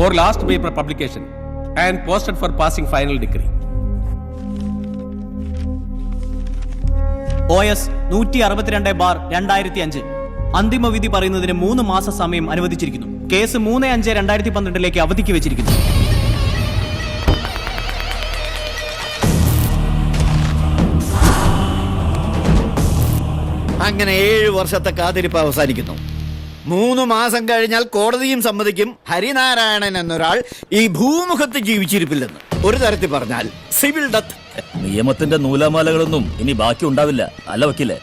for last paper publication and posted for passing final degree. OS 162/2005 അന്തിമ വിധി പറയുന്നതിന് 3 മാസ സമയം അനുവദിച്ചിരിക്കുന്നു. കേസ് 3/5/2012 അവധിക്ക് വെച്ചിരിക്കുന്നു. അങ്ങനെ 7 വർഷത്തെ കാത്തിരിപ്പ് അവസാനിക്കുന്നു. 3 മാസം കഴിഞ്ഞാൽ കോടതിയും സമ്മതിക്കും ഹരിനാരായണൻ എന്നൊരാൾ ഈ ഭൂമുഖത്ത് ജീവിച്ചിരിപ്പില്ലെന്ന്. ഒരു തരത്തിൽ പറഞ്ഞാൽ സിവിൽ ഡെത്ത്. നിയമത്തിന്റെ നൂലാമാലകളൊന്നും ഇനി ബാക്കി ഉണ്ടാവില്ല, അല്ല വക്കീലെ?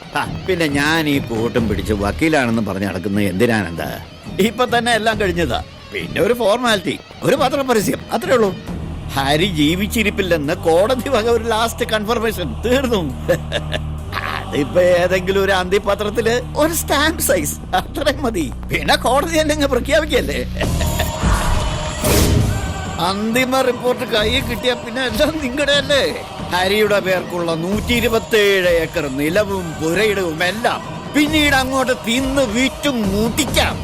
പിന്നെ ഞാൻ ഈ കൂട്ടും പിടിച്ച് വക്കീലാണെന്ന് പറഞ്ഞ് നടക്കുന്നത് എന്തിനാണെന്താ? ഇപ്പൊ തന്നെ എല്ലാം കഴിഞ്ഞതാ. പിന്നെ ഒരു ഫോർമാലിറ്റി, ഒരു പത്രപരസ്യം, അത്രേ ഉള്ളൂ. ഹരി ജീവിച്ചിരിപ്പില്ലെന്ന് കോടതി വക ഒരു ലാസ്റ്റ് കൺഫർമേഷൻ, തീർന്നു. അതിപ്പോ ഏതെങ്കിലും ഒരു അന്തിപത്രത്തില് ഒരു സ്റ്റാമ്പ് സൈസ്, അത്രയും മതി. പിന്നെ കോടതി അല്ലെങ്കിൽ പ്രഖ്യാപിക്കല്ലേ. അന്തിമ റിപ്പോർട്ട് കയ്യിൽ കിട്ടിയ പിന്നെ എല്ലാം നിങ്ങളുടെ അല്ലേ. ഹരിയുടെ പേർക്കുള്ള 127 ഏക്കർ നിലവും പുരയിടവും എല്ലാം പിന്നീട് അങ്ങോട്ട് തിന്ന് വിറ്റും മൂട്ടിക്കാം.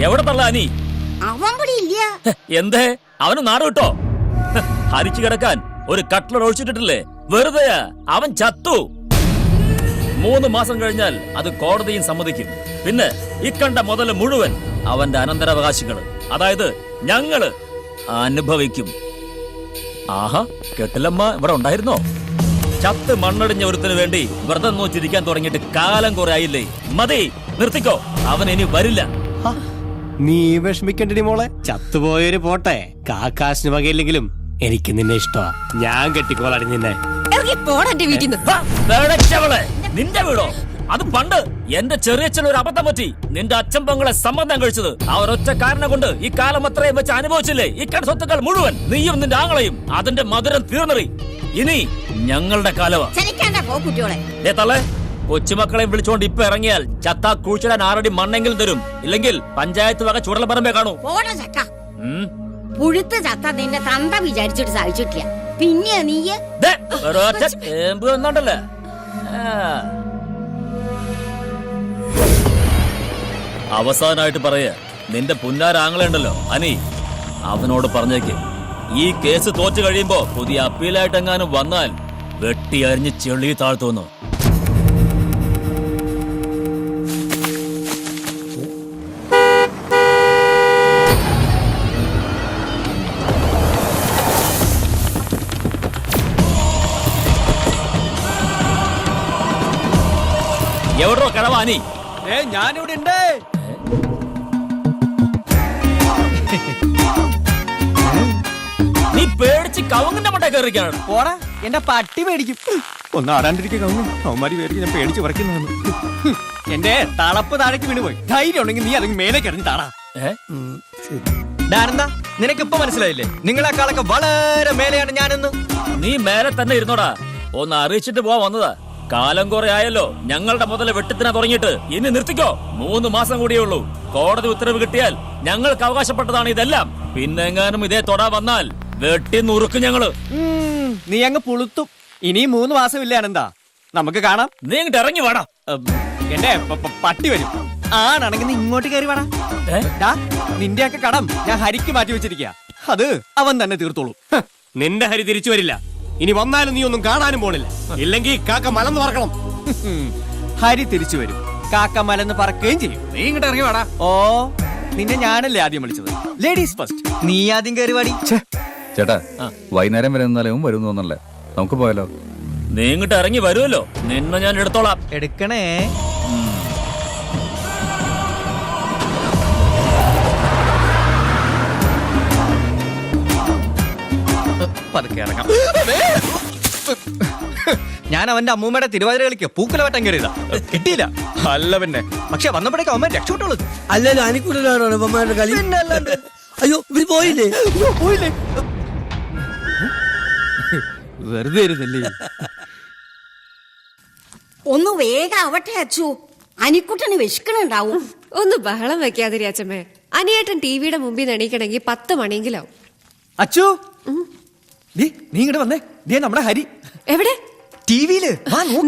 എവിടെ തള്ളാനി? എന്തേ അവന് നാട് കിട്ടോ? ഹരിച്ചു കിടക്കാൻ ഒരു കട്ട്ലർ ഒഴിച്ചിട്ടില്ലേ? വെറുതെയാ, അവൻ ചത്തു. 3 മാസം കഴിഞ്ഞാൽ അത് കോടതിയും സമ്മതിക്കും. പിന്നെ ഇക്കണ്ട മുതല് മുഴുവൻ അവന്റെ അനന്തരാവകാശികള്, അതായത് ഞങ്ങള് അനുഭവിക്കും. ആഹാ, കെട്ടിലമ്മ ഇവിടെ ഉണ്ടായിരുന്നോ? ചത്ത് മണ്ണടിഞ്ഞ ഒരുത്തിന് വേണ്ടി വ്രതം നോച്ചിരിക്കാൻ തുടങ്ങിയിട്ട് കാലം കുറെ ആയില്ലേ? മതി, നിർത്തിക്കോ. അവൻ ഇനി വരില്ല. നീ വിഷമിക്കണ്ടി മോളെ, ചത്തുപോയൊരു പോട്ടെ. കാക്കാശിന് വകയില്ലെങ്കിലും എനിക്ക് നിന്നെ ഇഷ്ടമാ. ഞാൻ കെട്ടിക്കോളാടി നിന്നെ. നിന്റെ വീടോ? അത് പണ്ട് എന്റെ ചെറിയച്ഛൻ ഒരു അബദ്ധം പറ്റി നിന്റെ അച്ഛൻ പെങ്ങളെ സംബന്ധം കഴിച്ചത്. ആ ഒരൊറ്റ കാരണം കൊണ്ട് ഈ കാലം അത്രയും വെച്ച് അനുഭവിച്ചില്ലേ ഇക്കട സ്വത്തുക്കൾ മുഴുവൻ? നീയും നിന്റെ ആങ്ങളെയും അതിന്റെ മധുരം തീർന്നറി. ഇനി ഞങ്ങളുടെ കാലവാ. തള്ളേ, കൊച്ചുമക്കളെ വിളിച്ചോണ്ട് ഇപ്പൊ ഇറങ്ങിയാൽ ചത്താ കുഴിച്ചിടാൻ 6 അടി മണ്ണെങ്കിലും തരും. ഇല്ലെങ്കിൽ പഞ്ചായത്ത് വക ചുടലപ്പറമ്പേ കാണൂ. പുഴുത്ത് ചത്ത നിന്റെ തന്ത വിചാരിച്ചിട്ട് സാധിച്ചിട്ടില്ല. പിന്നെ നീ ഒന്നുണ്ടല്ലേ? അവസാനായിട്ട് പറയാ, നിന്റെ പുന്നാരാങ്ങളുണ്ടല്ലോ അനി, അവനോട് പറഞ്ഞേക്ക് ഈ കേസ് തോറ്റു കഴിയുമ്പോ പുതിയ അപ്പീലായിട്ട് എങ്ങാനും വന്നാൽ വെട്ടി അരിഞ്ഞ് ചെളി താഴ്ത്തുന്നു. എവിടോ കടവാനി? ഞാനിവിടെ ഉണ്ട്. നീ പേടിച്ച് കവുങ്ങിന്റെ മട്ട കയറിക്കാണ്. പോടാ, എന്റെ പട്ടി പേടിക്കും. ഒന്ന് ആടാണ്ടിരിക്കുക കവുങ്ങ്. അവന്മാരി പേടിക്കും, ഞാൻ പേടിച്ച് പറിക്കുന്നു. എന്റെ തളപ്പ് താഴേക്ക് വീണുപോയി. ധൈര്യം ഉണ്ടെങ്കിൽ നീ അല്ലെങ്കിൽ മേലെ കിടന്ന് താടാ. ഞാനെന്താ, നിനക്കിപ്പോ മനസ്സിലായില്ലേ? നിങ്ങളെക്കാളൊക്കെ വളരെ മേലെയാണ് ഞാനെന്ന്. നീ മേലെ തന്നെ ഇരുന്നോടാ. ഒന്ന് അറിയിച്ചിട്ട് പോവാ വന്നതാ. കാലം കുറെ ആയല്ലോ ഞങ്ങളുടെ മുതല് വെട്ടിത്തിനാ തുടങ്ങിയിട്ട്. ഇനി നിർത്തിക്കോ. 3 മാസം കൂടിയേ ഉള്ളൂ. കോടതി ഉത്തരവ് കിട്ടിയാൽ ഞങ്ങൾക്ക് അവകാശപ്പെട്ടതാണ് ഇതെല്ലാം. പിന്നെങ്ങാനും ഇതേ തൊടാ വന്നാൽ വെട്ടി നുറുക്കും ഞങ്ങള്. നീ അങ്ങ് പുളുത്തും. ഇനി 3 മാസമില്ലാണെന്താ, നമുക്ക് കാണാം. നീ ഇങ്ങോട്ട് ഇറങ്ങി വാടാ. എന്റെ പട്ടി വരും. ആണാണെങ്കിൽ നീ ഇങ്ങോട്ട് കയറി വാടാ. നിന്റെയൊക്കെ കടം ഞാൻ ഹരിക്ക് മാറ്റി വെച്ചിരിക്കുക. അത് അവൻ തന്നെ തീർത്തോളൂ. നിന്റെ ഹരി തിരിച്ചു വരില്ല. ഇനി വന്നാലും നീ ഒന്നും കാണാനും പോണില്ല. ഇല്ലെങ്കിൽ കാക്ക മലന്ന് പറക്കണം. ഹരി തിരിച്ചു വരും, കാക്ക മലന്ന് പറക്കുകയും ചെയ്യും. നീ ഇങ്ങോട്ട് ഇറങ്ങി വാടാ. ഓ, നിന്നെ ഞാനല്ലേ ആദ്യം വിളിച്ചത്? Ladies first. നീ ആദ്യം കയറി വാടി. ചേട്ടാ, വൈകുന്നേരം വരെ നിന്നാലും വരും തോന്നല്ലേ? നമുക്ക് പോയാലോ? നീ ഇങ്ങോട്ട് ഇറങ്ങി വരുമല്ലോ, നിന്നെ ഞാൻ എടുത്തോളാം. എടുക്കണേ. പതുക്കെ ഇറങ്ങാം. ഞാൻ അവന്റെ അമ്മൂമ്മയുടെ തിരുവാതിര കളിക്ക് പൂക്കുലവട്ടം കയറിയതാ. കിട്ടിയില്ല. അല്ല പിന്നെ, പക്ഷെ വന്നപ്പോഴേക്കും അമ്മ രക്ഷപ്പെട്ടോളൂ. അല്ലല്ലോ, അനിക്കൂടാണോ അമ്മമാരുടെ കളി? അയ്യോ, ഇവര് പോയില്ലേ? പോയില്ലേ? വെറുതെ ഇരുന്നല്ലേ. ഒന്ന് വേഗം ആവട്ടെ അച്ചു. അനിക്കുട്ടന് വിശക്കണുണ്ടാവും. ഒന്ന് ബഹളം വെക്കാതിരി അച്ഛമ്മേ. അനിയേട്ടൻ ടിവിയുടെ മുമ്പിൽ എണീക്കണമെങ്കിൽ 10 മണിയെങ്കിലാവും. അച്ചു നീ ഇങ്ങോട്ട് വന്നേ. ദേ നമ്മുടെ ഹരി എവിടെ? ടിവിയില്.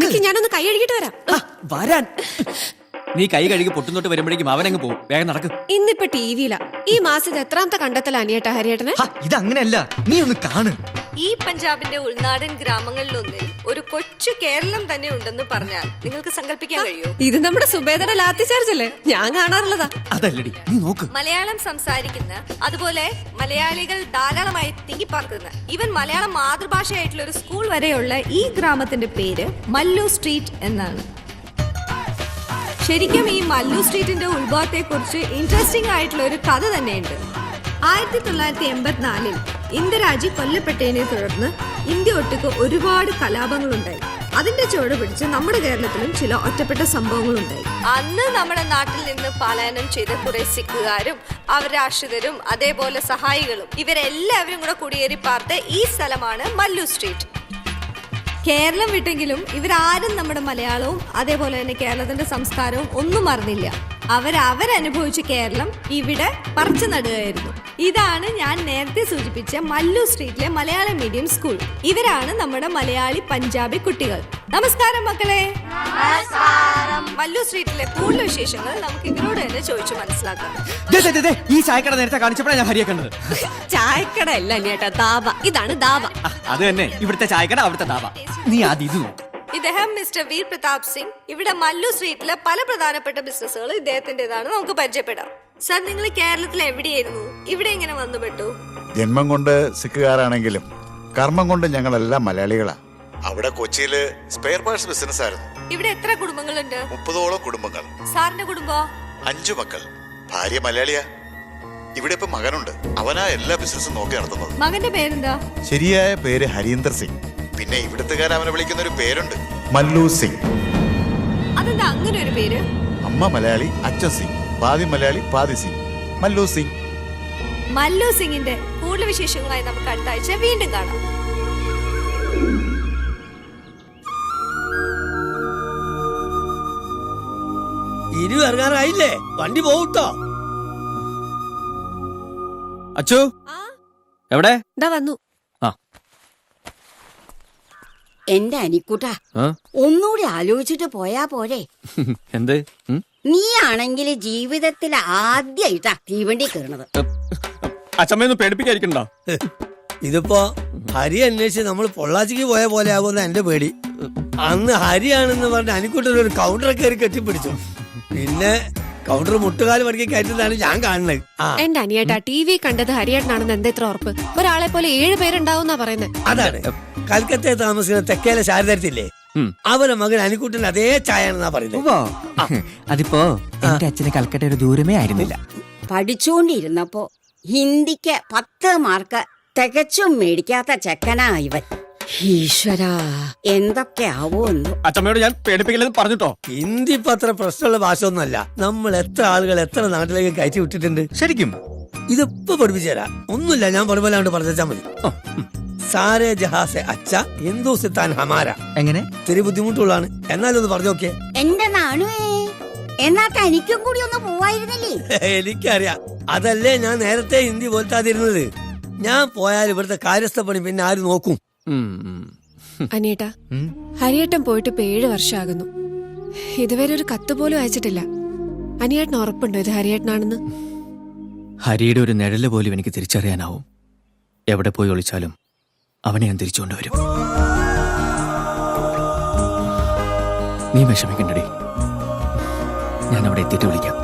നിക്ക്, ഞാനൊന്ന് കൈ കഴുകിട്ട് വരാം. വരാൻ. നീ കൈ കഴുകി പൊട്ടുന്നോട്ട് വരുമ്പോഴേക്കും അവനങ്ങ് പോകും. വേഗം നടക്കും. ഇന്നിപ്പോ ടിവിയിലാ. ഈ മാസത്തെ എത്രാമത്തെ കണ്ടെത്തല അനിയേട്ട ഹരിയേട്ടന്? ഇതങ്ങനെയല്ല, നീ ഒന്ന് കാണു. ഈ പഞ്ചാബിന്റെ ഉൾനാടൻ ഗ്രാമങ്ങളിലൊന്നിൽ ഒരു കൊച്ചു കേരളം തന്നെ ഉണ്ടെന്ന് പറഞ്ഞാൽ നിങ്ങൾക്ക് സങ്കല്പിക്കാൻ കഴിയോ? ഇത് നമ്മുടെ സുബേദയുടെ ലാത്തി ചാർജ് അല്ലേ? ഞാൻ കാണാറുള്ളതാ. അതല്ലടി, നീ നോക്ക്. മലയാളം സംസാരിക്കുന്ന, അതുപോലെ മലയാളികൾ ധാരാളമായി തിങ്ങിപ്പാർക്കുന്ന, ഈവൻ മലയാളം മാതൃഭാഷയായിട്ടുള്ള ഒരു സ്കൂൾ വരെയുള്ള ഈ ഗ്രാമത്തിന്റെ പേര് മല്ലു സ്ട്രീറ്റ് എന്നാണ്. ശരിക്കും ഈ മല്ലു സ്ട്രീറ്റിന്റെ ഉത്ഭവത്തെ കുറിച്ച് ഇൻട്രസ്റ്റിംഗ് ആയിട്ടുള്ള ഒരു കഥ തന്നെയുണ്ട്. 1984 ഇന്ദിരാജി കൊല്ലപ്പെട്ടതിനെ തുടർന്ന് ഇന്ത്യ ഒട്ടുക്ക് ഒരുപാട് കലാപങ്ങളുണ്ടായി. അതിന്റെ ചുവട് പിടിച്ച് നമ്മുടെ കേരളത്തിലും ചില ഒറ്റപ്പെട്ട സംഭവങ്ങളുണ്ടായി. അന്ന് നമ്മുടെ നാട്ടിൽ നിന്ന് പലായനം ചെയ്ത കുറെ സിഖുകാരും അവരുടെ ആശ്രിതരും അതേപോലെ സഹായികളും ഇവരെല്ലാവരും കൂടെ കുടിയേറി പാർത്ത ഈ സ്ഥലമാണ് മല്ലു സ്ട്രീറ്റ്. കേരളം വിട്ടെങ്കിലും ഇവരാരും നമ്മുടെ മലയാളവും അതേപോലെ തന്നെ കേരളത്തിന്റെ സംസ്കാരവും ഒന്നും മറന്നില്ല. അവരനുഭവിച്ച കേരളം ഇവിടെ പറിച്ചു നടുകയായിരുന്നു. ഇതാണ് ഞാൻ നേരത്തെ സൂചിപ്പിച്ച മല്ലു സ്ട്രീറ്റിലെ മലയാളം മീഡിയം സ്കൂൾ. ഇവരാണ് നമ്മുടെ മലയാളി പഞ്ചാബി കുട്ടികൾ. നമസ്കാരം മക്കളെ. മല്ലു സ്ട്രീറ്റിലെ കൂടുതൽ വിശേഷങ്ങൾ നമുക്ക് ഇവരോട് തന്നെ ചോദിച്ചു മനസ്സിലാക്കാം. ഈ ചായക്കട നേരത്തെ കാണിച്ചപ്പോഴാണ് ഞാൻ ഹരിയെ കണ്ടത്. ചായക്കട അല്ല അനിയേട്ടാ, ദാബ. ഇതാണ് ദാബ. അത് തന്നെ, ഇവിടുത്തെ ചായക്കട, അവിടുത്തെ ദാബ. നീ ആദ്യം ഇത് നോക്ക്. ഇദ്ദേഹം മിസ്റ്റർ വീർ പ്രതാപ് സിംഗ്. ഇവിടെ മല്ലു സ്ട്രീറ്റിലെ പല പ്രധാനപ്പെട്ട ബിസിനസ്സുകൾ ഇദ്ദേഹത്തിന്റേതാണ്. നമുക്ക് പരിചയപ്പെടാം. സർ, നിങ്ങൾ കേരളത്തിൽ എവിടെയായിരുന്നു? ഇവിടെ എങ്ങനെ വന്നുപെട്ടു? ജന്മം കൊണ്ട് സിഖുകാരാണെങ്കിലും കർമ്മം കൊണ്ട് ഞങ്ങളെല്ലാം മലയാളികളാ. അവിടെ കൊച്ചിയില് സ്പെയർ പാർട്സ് ബിസിനസ് ആയിരുന്നു. ഇവിടെ എത്ര കുടുംബങ്ങളുണ്ട്? 30ഓളം കുടുംബങ്ങൾ. സാറിന്റെ കുടുംബം? 5 മക്കൾ. ഭാര്യ മലയാളിയാ. ഇവിടെ ഇപ്പൊ മകനുണ്ട്. അവനാ എല്ലാ ബിസിനസ്സും നോക്കി നടത്തുന്നത്. മകന്റെ പേരെന്താ? ശരിയായ പേര് ഹരീന്ദർ സിംഗ്. പിന്നെ ഇവിടുത്തുകാർ അവനെ വിളിക്കുന്ന ഒരു പേരുണ്ട്, മല്ലു സിംഗ്. അതെന്താ അങ്ങനെ ഒരു പേര്? അമ്മ മലയാളി, അച്ഛൻ സിംഗ്. പാതി മലയാളി പാതി സിംഗ്. മല്ലു സിംഗ്. മല്ലു സിംഗിന്റെ കൂടുതൽ വിശേഷങ്ങളായി നമുക്ക് അടുത്ത ആഴ്ച വീണ്ടും കാണാം. ഇരു ഇറങ്ങാറായില്ലേ? വണ്ടി പോകട്ടോ. അച്ചു എവിടെ? വന്നു. എന്റെ അനിക്കുട്ട, ഒന്നുകൂടി ആലോചിച്ചിട്ട് പോയാ പോരെ? എന്ത്? നീ ആണെങ്കിൽ ജീവിതത്തിൽ ആദ്യമായിട്ടാ തീവണ്ടി കയറണത്. അച്ഛമ്മയൊന്നും പേടിപ്പിക്കാതിരിക്കണ്ടോ? ഇതിപ്പോ ഹരി അന്വേഷിച്ച് നമ്മൾ പൊള്ളാച്ചിക്ക് പോയ പോലെ ആകുമെന്ന എന്റെ പേടി. അന്ന് ഹരിയാണെന്ന് പറഞ്ഞ അനിക്കുട്ടൻ ഒരു കൗണ്ടർ കയറി കെട്ടിപ്പിടിച്ചു. പിന്നെ കൗണ്ടർ മുട്ടുകാല് മടക്കി കയറ്റുന്നതാണ് ഞാൻ കാണുന്നത്. എന്റെ അനിയേട്ടാ, ടി.വി കണ്ടത് ഹരിയേട്ടനാണെന്ന് എന്താ ഇത്ര ഉറപ്പ്? ഒരാളെ പോലെ 7 പേരുണ്ടാവുന്നാ പറയുന്നത്. അതാണ് കൽക്കത്തയെ താമസിക്കുന്ന തെക്കേലെ ശാരദത്തില്ലേ, അവരെ മകൻ അനിക്കുട്ടന്റെ അതേ ചായാണെന്നാ പറയുന്നത്. അതിപ്പോ എന്റെ അച്ഛന് കൽക്കട്ട ഒരു ദൂരമേ ആയിരുന്നില്ല. പഠിച്ചുകൊണ്ടിരുന്നപ്പോ ഹിന്ദിക്ക് 10 മാർക്ക് തികച്ചും മേടിക്കാത്ത ചെക്കനാ ഇവൻ. ഈശ്വരാ, എന്തൊക്കെയാവോ എന്തോ. അച്ഛമ്മയോട് ഞാൻ പേടിപ്പിക്കില്ലെന്ന് പറഞ്ഞിട്ടോ? ഹിന്ദി ഇപ്പൊ അത്ര പ്രശ്നമുള്ള ഭാഷ ഒന്നുമല്ല. നമ്മൾ എത്ര ആളുകൾ എത്ര നാട്ടിലേക്ക് കയറ്റി വിട്ടിട്ടുണ്ട്. ശരിക്കും ഇതിപ്പോ പഠിപ്പിച്ചു തരാം. ഒന്നുമില്ല, ഞാൻ പറഞ്ഞ പറഞ്ഞാ മതി. സാരേ ജഹാസെ അച്ഛ ഹിന്ദുസ്ഥാൻ ഹമാര. എങ്ങനെ? ഇത്തിരി ബുദ്ധിമുട്ടുള്ളതാണ്, എന്നാലും ഒന്ന് പറഞ്ഞു നോക്കിയേ. എന്റെ നാണുവേ, എന്നാ തനിക്കും കൂടി ഒന്ന് പോവായിരുന്നില്ലേ? എനിക്കറിയാം, അതല്ലേ ഞാൻ നേരത്തെ ഹിന്ദി പോലത്താതിരുന്നത്. ഞാൻ പോയാൽ ഇവിടുത്തെ കാര്യസ്ഥ പണി പിന്നെ ആര് നോക്കും? അനിയേട്ടാ, ഹരിയേട്ടൻ പോയിട്ട് 7 വർഷമാകുന്നു. ഇതുവരെ ഒരു കത്ത് പോലും അയച്ചിട്ടില്ല. അനിയേട്ടന് ഉറപ്പുണ്ടോ ഇത് ഹരിയേട്ടനാണെന്ന്? ഹരിയുടെ ഒരു നിഴല് പോലും എനിക്ക് തിരിച്ചറിയാനാവും. എവിടെ പോയി ഒളിച്ചാലും അവനെ ഞാൻ തിരിച്ചുകൊണ്ടുവരും. നീ വിഷമിക്കണ്ടടി, ഞാൻ അവിടെ എത്തിയിട്ട് വിളിക്കാം.